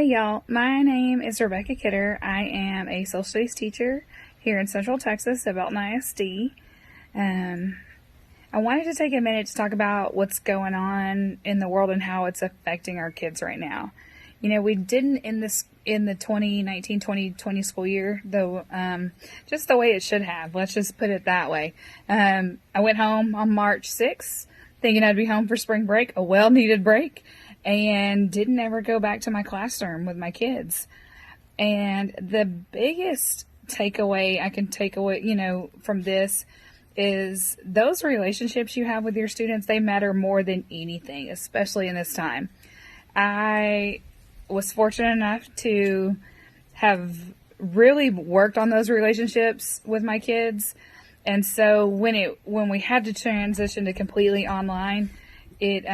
Hey y'all, my name is Rebecca Kidder. I am a social studies teacher here in Central Texas at Belton ISD. I wanted to take a minute to talk about what's going on in the world and how it's affecting our kids right now. You know, we didn't in the 2019-2020 school year, though, just the way it should have. Let's just put it that way. I went home on March 6th, thinking I'd be home for spring break, a well-needed break, and didn't ever go back to my classroom with my kids. And the biggest takeaway I can take away, from this is those relationships you have with your students, they matter more than anything, especially in this time. I was fortunate enough to have really worked on those relationships with my kids. And so when we had to transition to completely online, it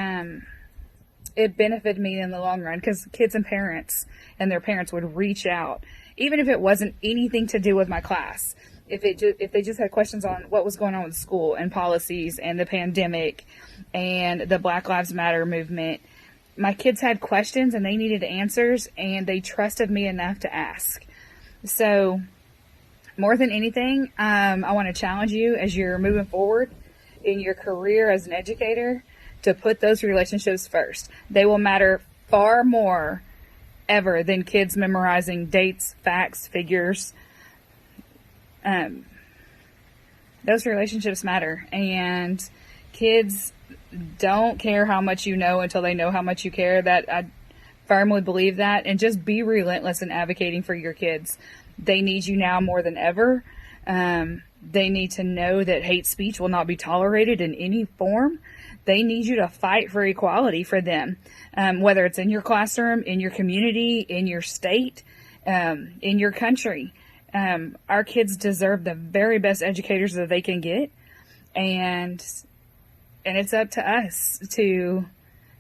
benefited me in the long run, because kids and their parents would reach out, even if it wasn't anything to do with my class. If they just had questions on what was going on with school and policies and the pandemic and the Black Lives Matter movement, my kids had questions and they needed answers, and they trusted me enough to ask. So more than anything, I want to challenge you as you're moving forward in your career as an educator to put those relationships first. They will matter far more ever than kids memorizing dates, facts, figures. Those relationships matter, and kids don't care how much you know until they know how much you care. That I firmly believe that, and just be relentless in advocating for your kids. They need you now more than ever. They need to know that hate speech will not be tolerated in any form. They need you to fight for equality for them, whether it's in your classroom, in your community, in your state, in your country. Our kids deserve the very best educators that they can get, and it's up to us to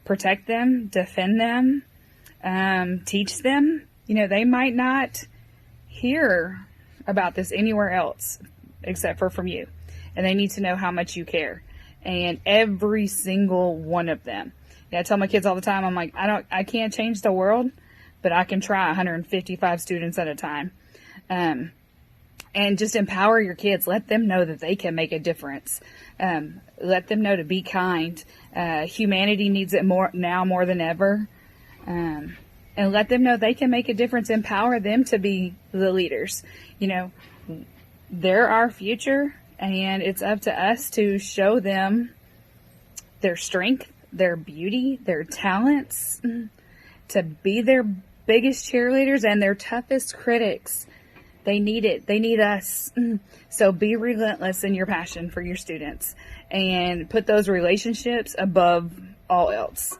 protect them, defend them, teach them. They might not hear about this anywhere else except for from you, and they need to know how much you care. And every single one of them. I tell my kids all the time, I'm like, I can't change the world, but I can try 155 students at a time. And just empower your kids. Let them know that they can make a difference. Let them know to be kind. Humanity needs it more than ever. And let them know they can make a difference. Empower them to be the leaders. They're our future, and it's up to us to show them their strength, their beauty, their talents, to be their biggest cheerleaders and their toughest critics. They need it. They need us. So be relentless in your passion for your students and put those relationships above all else.